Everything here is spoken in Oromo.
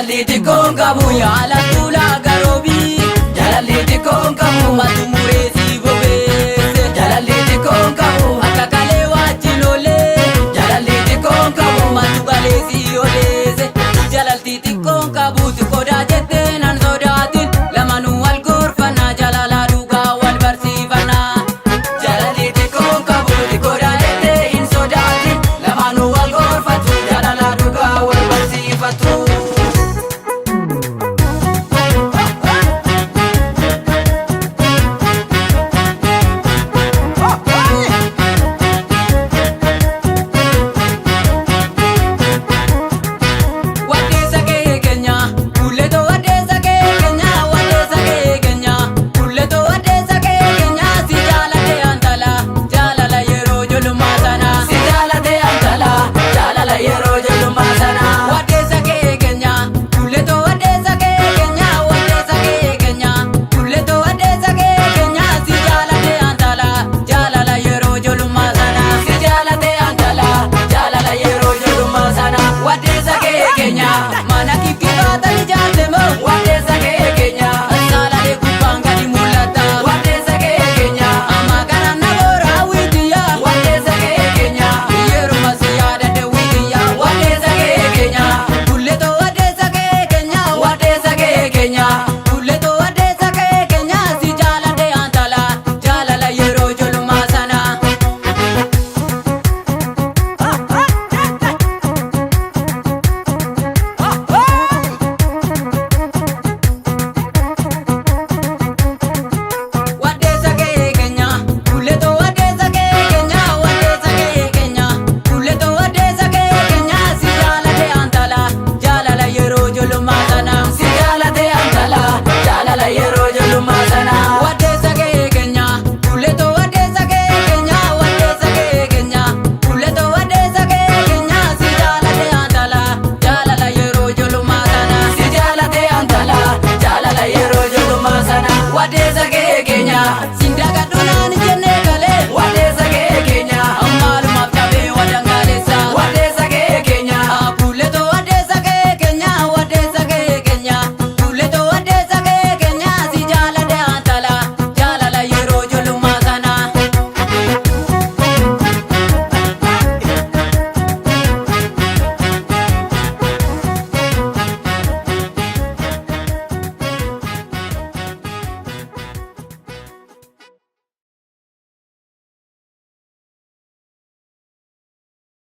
Jalaliti kon kabu yaala tula garobi. Jalaliti kon kabu matu muresi gobese. Jalaliti kon kabu akakale wachilole. Jalaliti kon kabu matu galesi olese. Jalaliti kon kabu tukoda jette nan sodatin. Lamanu wal gorfana jalala duga wal barsifana. Jalaliti kon kabu tukoda jette in sodatin. Lamanu wal gorfatu jalala duga wal barsifatu. Mana kikibata ni jatemo wadesa Kenya asala de kupanga di mulata wadesa Kenya amagana nabora widia wadesa Kenya yero masiyada de widia wadesa Kenya kuleto wadesa Kenya kuleto wadesa Kenya si jala de antala jala la yero jolo masana. Wadesa Kenya